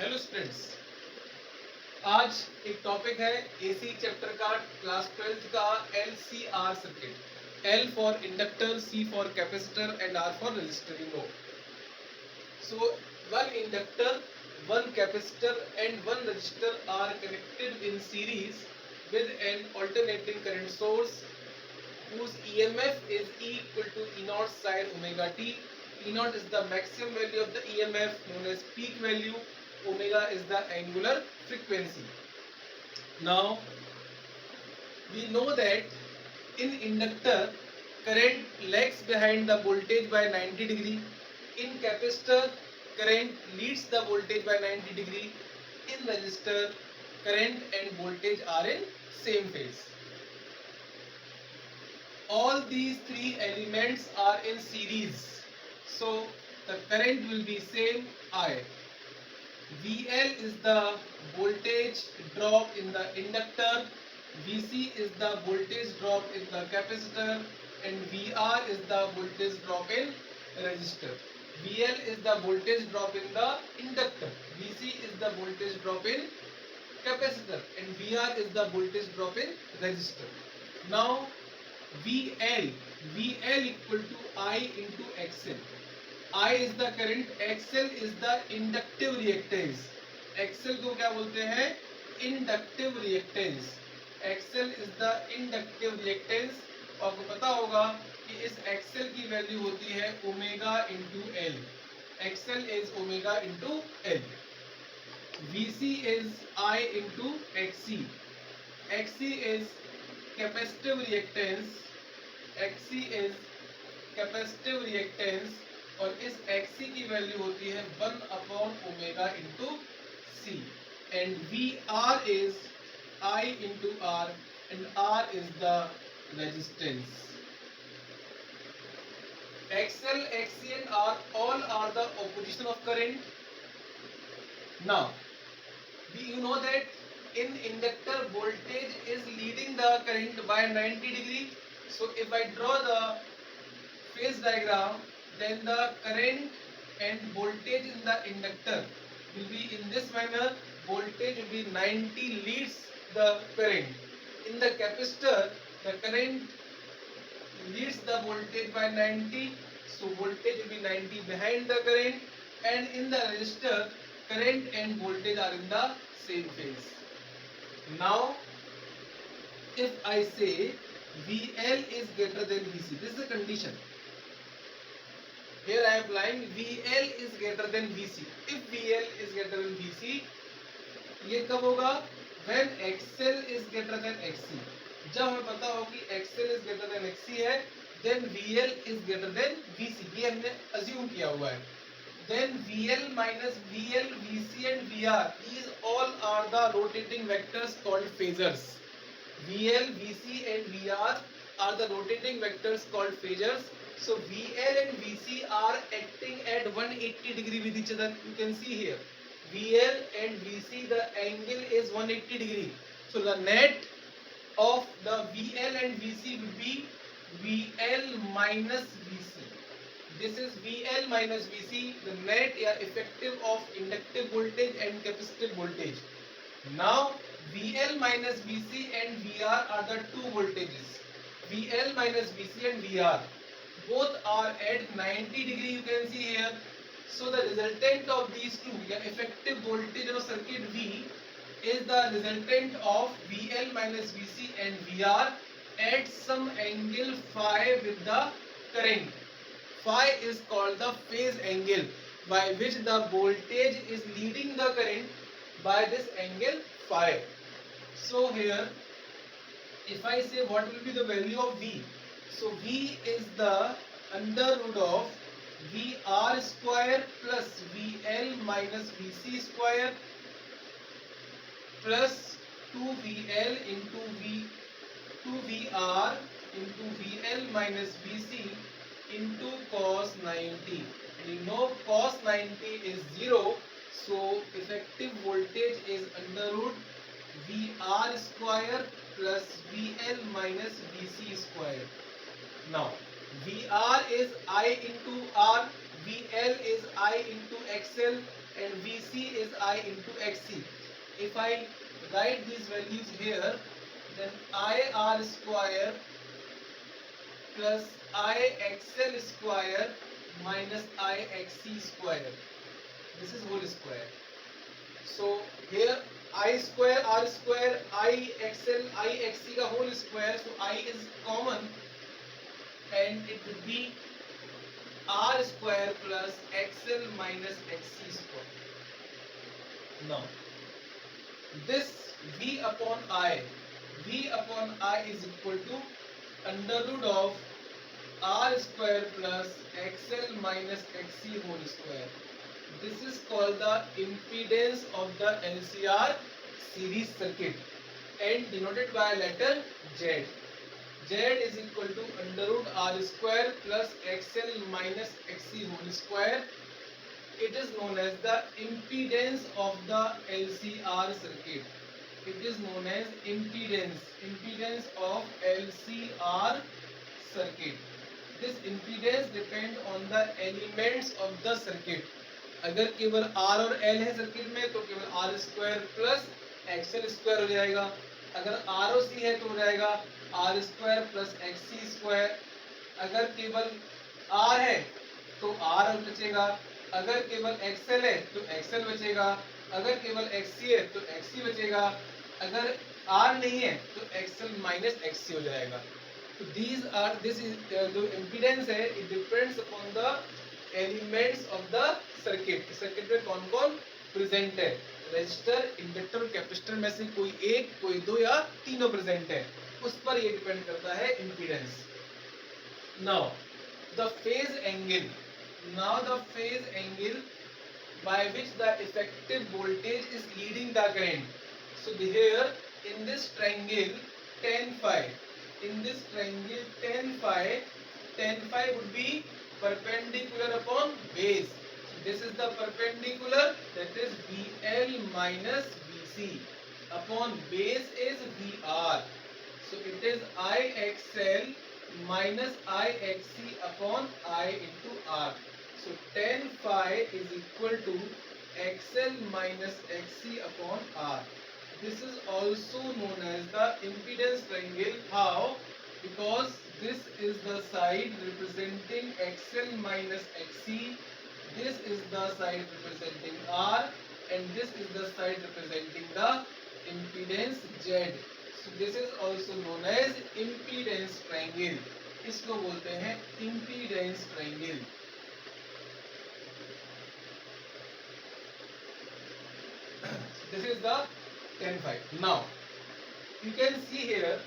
Hello students, आज एक topic है एसी चैप्टर का क्लास 12th का L C R circuit. L for inductor, C for capacitor and R for resistor. You know, so one inductor, one capacitor and one resistor are connected in series with an alternating current source whose EMF is E equal to E naught sine omega t. E naught is the maximum value of the EMF known as peak value. Omega is the angular frequency. Now we know that in inductor current lags behind the voltage by 90 degree. In capacitor current leads the voltage by 90 degree. In resistor current and voltage are in same phase. All these three elements are in series, so the current will be same I. VL is the voltage drop in the inductor, VC is the voltage drop in the capacitor, and VR is the voltage drop in resistor. VL is the voltage drop in the inductor, VC is the voltage drop in capacitor, and VR is the voltage drop in resistor. Now VL equal to I into XL. I is the current, XL is the inductive reactance. XL को क्या बोलते हैं? Inductive reactance. XL is the inductive reactance. आपको पता होगा कि इस XL की वैल्यू होती है omega into L. XL is omega into L. VC is I into XC. XC is capacitive reactance. XC is capacitive reactance और इस XC की वैल्यू होती है 1 upon omega into C. And VR is I into R and R is the resistance. XL, XC and R all are the opposition of current. Now you know that in inductor voltage is leading the current by 90 degree. So if I draw the phase diagram, then the current and voltage in the inductor will be in this manner. Voltage will be 90 leads the current. In the capacitor, the current leads the voltage by 90, so voltage will be 90 behind the current. And in the resistor, current and voltage are in the same phase. Now if I say VL is greater than VC, this is the condition. Here I am applying VL is greater than VC. If VL is greater than VC, ये कब होगा? When XL is greater than XC. जब हमें पता हो कि XL is greater than XC है, then VL is greater than VC. ये हमने assume किया हुआ है. Then VL minus VL, VC and VR, these all are the rotating vectors called phasors. VL, VC and VR are the rotating vectors called phasors. So VL and VC are acting at 180 degree with each other. You can see here VL and VC, the angle is 180 degree. So the net of the VL and VC will be VL minus VC. This is VL minus VC, the net effective of inductive voltage and capacitive voltage. Now VL minus VC and VR are the two voltages. VL minus VC and VR both are at 90 degree, you can see here. So the resultant of these two, effective voltage of circuit V is the resultant of VL minus VC and VR at some angle phi with the current. Phi is called the phase angle by which the voltage is leading the current by this angle phi. So here if I say what will be the value of V, so V is the under root of VR square plus VL minus VC square plus 2VL into 2VR into VL minus VC into cos 90. And you know cos 90 is 0, so effective voltage is under root VR square plus VL minus VC square. Now VR is I into R, VL is I into XL, and VC is I into XC. If I write these values here, then IR square plus IXL square minus IXC square. This is whole square. So here I square R square IXL IXC का whole square. So I is common and it would be R square plus XL minus XC square. Now this V upon I is equal to under root of R square plus XL minus XC whole square. This is called the impedance of the LCR series circuit and denoted by letter Z. Z is equal to under root R square plus XL minus XC whole square. It is known as the impedance of the LCR circuit. It is known as impedance of LCR circuit. This impedance depends on the elements of the circuit. अगर केवल R और L है circuit में तो केवल R square plus XL square हो जाएगा. अगर R और C है तो हो जाएगा R square plus XC square. अगर केवल R है तो R बचेगा. अगर केवल XL है तो XL बचेगा. अगर केवल XC है तो XC बचेगा. अगर R नहीं है तो XL माइनस XC हो जाएगा. तो this is जो impedance है, it depends upon the elements of the circuit. Circuit में कौन कौन प्रेजेंट है. रेजिस्टर, इंडक्टर और कैपेसिटर में से कोई एक, कोई दो या तीनों प्रेजेंट है, उस पर ये डिपेंड करता है impedance. Now the phase angle by which the effective voltage is leading the current. So here in this triangle tan phi, tan phi would be perpendicular upon base. So this is the perpendicular, that is VL minus VC upon base is VR. So it is IXL minus IXC upon I into R. So tan phi is equal to XL minus XC upon R. This is also known as the impedance triangle. How? Because this is the side representing XL minus XC, this is the side representing R, and this is the side representing the impedance Z. So this is also known as impedance triangle. इसको बोलते हैं impedance triangle. This is the tan phi. Now you can see here,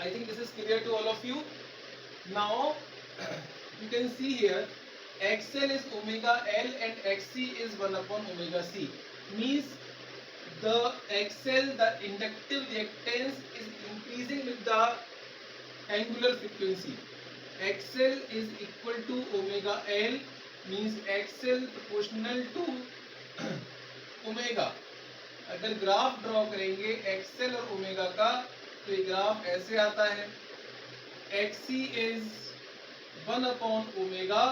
I think this is clear to all of you. Now you can see here XL is omega L and XC is 1 upon omega C. Means the XL, the inductive reactance, is increasing with the angular frequency. XL is equal to omega L, means XL proportional to omega. अगर graph draw करेंगे XL और omega का तो ये graph ऐसे आता है. XC is 1 upon omega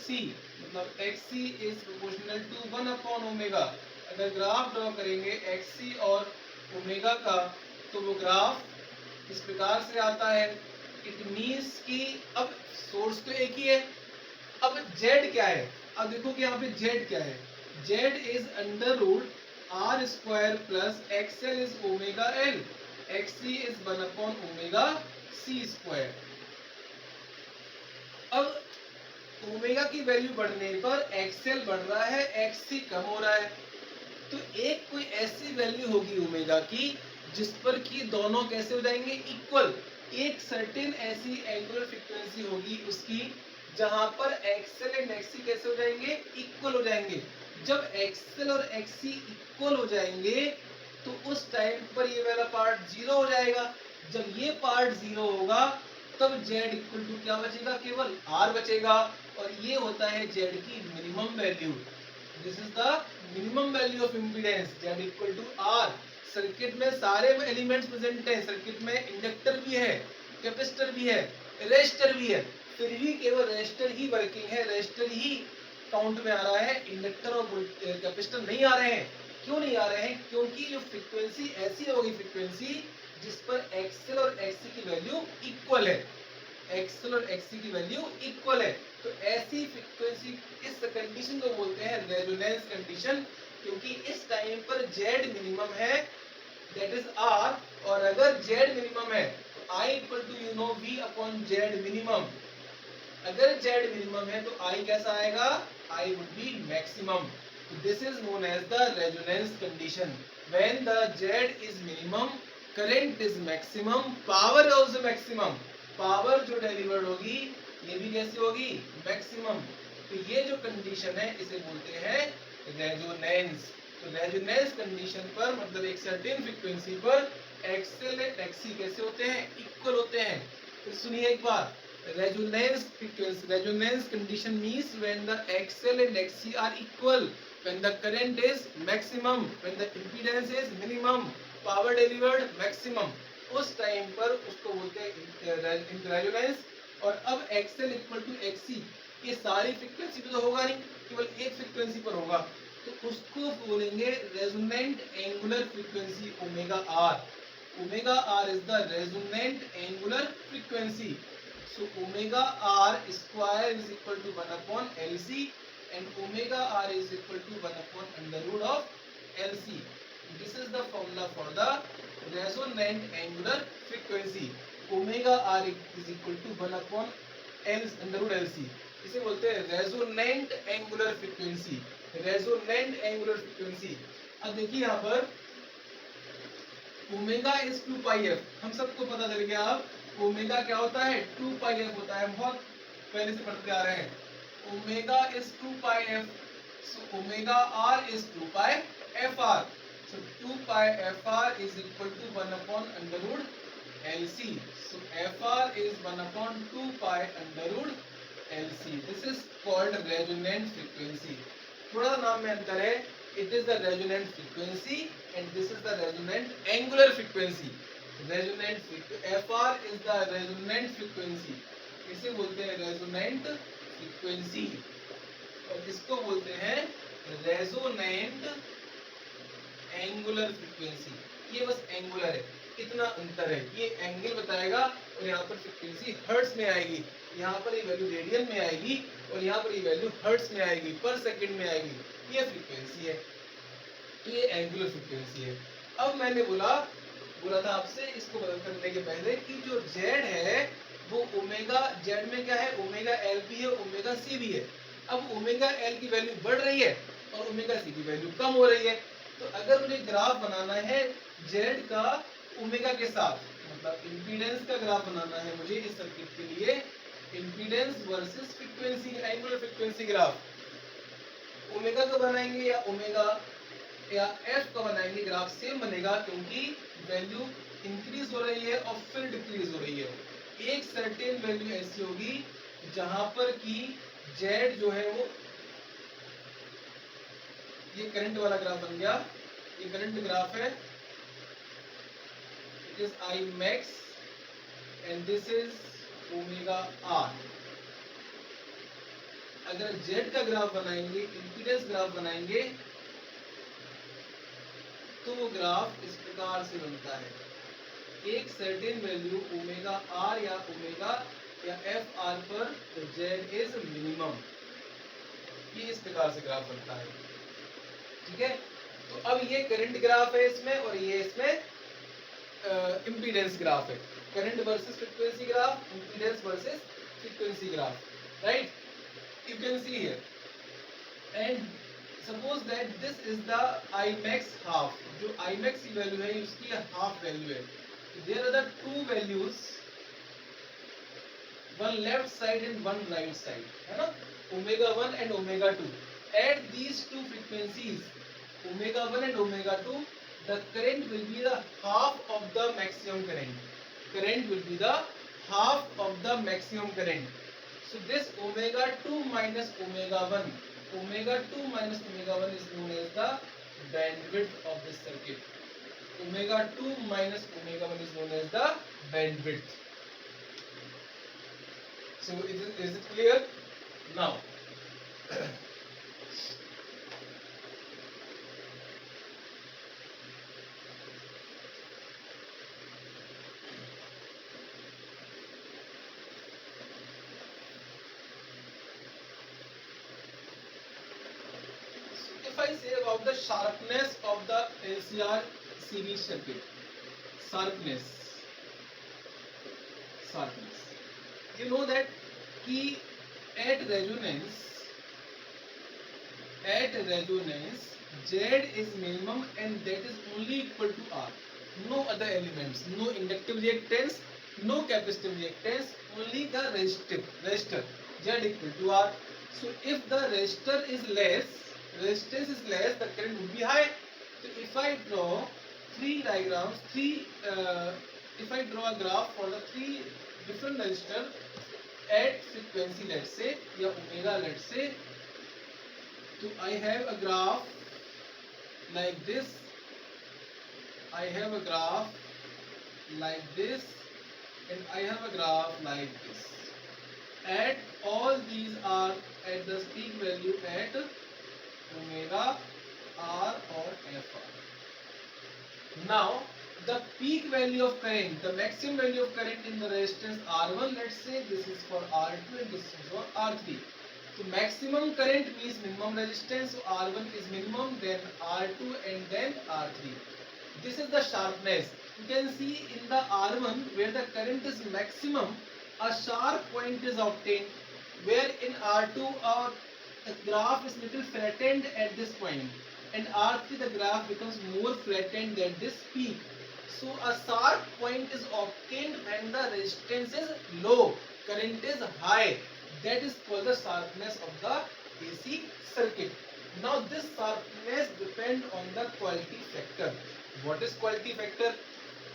C, मतलब XC is proportional to 1 upon omega. अगर ग्राफ ड्रॉ करेंगे XC और ओमेगा का तो वो ग्राफ इस प्रकार से आता है. इट मीन्स कि अब सोर्स तो एक ही है. अब Z क्या है? अब देखो कि यहाँ पे Z क्या है. Z is under root R square plus XL is omega L. XC is 1 upon omega C square. अब ओमेगा की वैल्यू बढ़ने पर XL बढ़ रहा है, XC कम हो रहा है. तो एक कोई ऐसी वैल्यू होगी ओमेगा की जिस पर कि दोनों कैसे हो जाएंगे, इक्वल. एक सर्टेन ऐसी एंगुलर फ्रीक्वेंसी होगी उसकी जहां पर XL एंड XC कैसे हो जाएंगे, इक्वल हो जाएंगे. जब XL और XC इक्वल हो जाएंगे तो उस टाइम पर ये वाला पार्ट जीरो हो जाएगा. जब ये पार्ट जीरो होगा तब Z इक्वल टू क्या बचेगा, केवल R बचेगा. और ये होता है Z की minimum value. This is the minimum value of impedance, Z equal to R. Circuit में सारे एलिमेंट्स प्रेजेंट हैं. सर्किट में इंडक्टर भी है, कैपेसिटर भी है, रेजिस्टर भी है, फिर भी केवल रेजिस्टर ही वर्किंग है, रेजिस्टर ही काउंट में आ रहा है, इंडक्टर और कैपेसिटर नहीं आ रहे हैं। क्यों नहीं आ रहे हैं? क्योंकि जो फ्रीक्वेंसी ऐसी होगी, फ्रीक्वेंसी जिस पर एक्सएल और एक्ससी की वैल्यू इक्वल है, एक्सएल और एक्ससी की वैल्यू इक्वल है। तो ऐसी फ्रीक्वेंसी, इस कंडीशन को बोलते हैं रेजोनेंस कंडीशन, क्योंकि इस टाइम पर जेड मिनिमम है, दैट इज आर, और अगर जेड मिनिमम है तो I equal to you know V upon Z minimum. अगर जेड मिनिमम है तो आई कैसा आएगा? I would be maximum. This is known as the resonance condition. When the Z is minimum, current is maximum, power is maximum. Power जो delivered होगी ये भी कैसी होगी? मैक्सिमम। तो ये जो कंडीशन है इसे बोलते हैं रेजोनेंस। तो रेजोनेंस कंडीशन पर मतलब एक सर्टेन फ्रीक्वेंसी पर एक्सएल एंड एक्ससी कैसे होते हैं? इक्वल होते हैं। तो सुनिए एक बार, resonance frequency, resonance condition means when the XL and XC are equal, when the current is maximum, when the impedance is minimum, power delivered maximum, उस टाइम पर उसको बोलते हैं रेजोनेंस। और अब XL इक्वल टू XC, ये सारी frequency पे तो होगा नहीं, केवल एक फ्रीक्वेंसी पर होगा, तो उसको बोलेंगे resonant angular frequency omega R. Omega R is the resonant angular frequency. So omega r square is equal to 1 upon LC, and omega r is equal to 1 upon under root of LC. This is the formula for the resonant angular frequency. Omega r is equal to 1 upon L under root LC. इसे बोलते हैं resonant angular frequency. Resonant angular frequency. अब देखिए यहाँ पर omega is 2 pi F, हम सबको पता चल गया। अब ओमेगा क्या होता है? 2 पाई एफ होता है, बहुत पहले से पढ़ते आ रहे हैं। Omega is 2 pi F, so omega R is 2 pi F R, so 2 pi F R is equal to 1 upon under root LC, so F R is 1 upon 2 pi under root LC. This is called resonant frequency. थोड़ा नाम में अंतर है, it is the resonant frequency and this is the resonant angular frequency. Resonant FR is the resonant frequency, इसे बोलते हैं resonant frequency, और इसको बोलते हैं resonant angular frequency। ये बस एंगुलर है, इतना अंतर है, ये एंगल बताएगा, और यहाँ पर फ्रीक्वेंसी हर्ट्ज में आएगी, यहाँ पर ये वैल्यू रेडियन में आएगी, और यहाँ पर ये वैल्यू हर्ट्ज में आएगी, पर सेकंड में आएगी। ये फ्रीक्वेंसी है, ये एंगुलर फ्रीक्वेंसी है। अब मैंने बोला था आपसे इसको बदल करने के पहले कि जो जेड है वो ओमेगा, जेड में क्या है? ओमेगा एल भी है, ओमेगा सी भी है। अब ओमेगा एल की वैल्यू बढ़ रही है और ओमेगा सी की वैल्यू कम हो रही है। तो अगर मुझे ग्राफ बनाना है जेड का ओमेगा के साथ, मतलब इम्पीडेंस का ग्राफ बनाना है मुझे इस सर्किट के लिए, impedance versus frequency, angular frequency graph, omega का बनाएंगे या ओमेगा या एफ का बनाएंगे, ग्राफ सेम बनेगा, क्योंकि वैल्यू इंक्रीज हो रही है और फिर डिक्रीज हो रही है। एक सर्टेन वैल्यू ऐसी होगी जहां पर कि जेड जो है वो, ये करंट वाला ग्राफ बन गया, ये करंट ग्राफ है, it is I max and this is omega R. अगर जेड का ग्राफ बनाएंगे, इंपीडेंस ग्राफ बनाएंगे, तो वो ग्राफ इस प्रकार से बनता है, एक सर्टेन वैल्यू ओमेगा आर या ओमेगा या एफ आर पर जेड इज मिनिमम, ये इस प्रकार से ग्राफ बनता है। ठीक है, तो अब ये करंट ग्राफ है इसमें, और ये इसमें इम्पीडेंस ग्राफ है, current versus frequency graph, impedance versus frequency graph, right? You can see here, and suppose that this is the I max half, जो आई मैक्स की वैल्यू है उसकी हाफ वैल्यू है। There are the two values, one left side and one right side, है ना, omega 1 and omega 2। At these two frequencies omega 1 and omega 2, the current will be the half of the maximum current. Current will be the half of the maximum current. So this omega 2 minus omega 1, omega 2 minus omega 1 is known as the bandwidth of this circuit. Omega 2 minus omega 1 is known as the bandwidth. So is it clear? Now if I say about the sharpness of the LCR series circuit, sharpness, you know that key at resonance, Z is minimum and that is only equal to R. No other elements, no inductive reactance, no capacitive reactance, only the resistor Z equal to R. So if the resistance is less, the current would be high. So if I draw three diagrams, if I draw a graph for the three different resistors at frequency, let's say, या omega, let's say, so I have a graph like this, I have a graph like this, and I have a graph like this. And all these are at the peak value at omega R or FR. Now the peak value of current, the maximum value of current in the resistance R1, let's say this is for R2 and this is for R3. So maximum current means minimum resistance. So R1 is minimum, then R2 and then R3. This is the sharpness. You can see in the R1 where the current is maximum, a sharp point is obtained. Where in R2 the graph is little flattened at this point, and R3 the graph becomes more flattened than this peak. So a sharp point is obtained when the resistance is low, current is high. That is called the sharpness of the AC circuit. Now this sharpness depends on the quality factor. What is quality factor?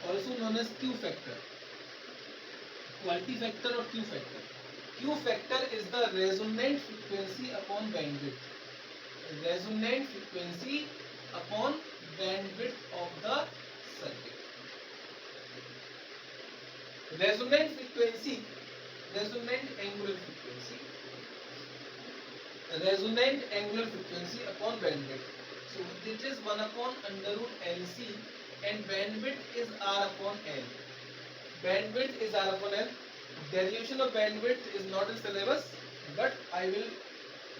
Also known as Q factor. Quality factor or Q factor. Q factor is the resonant frequency upon bandwidth. Resonant frequency upon bandwidth of the circuit. Resonant frequency, resonant angular frequency upon bandwidth. So this is 1 upon under root LC and bandwidth is R upon L. Bandwidth is R upon L. Derivation of bandwidth is not in syllabus, but I will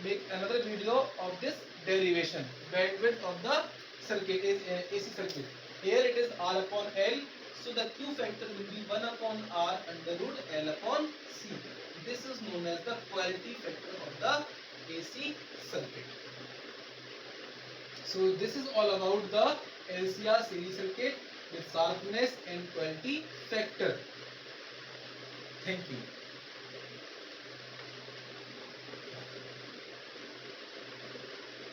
make another video of this derivation. Bandwidth of the circuit is AC circuit. Here it is R upon L. So the Q factor will be 1 upon R under root L upon C. This is known as the quality factor of the AC circuit. So this is all about the LCR series circuit with sharpness and quality factor. Thank you.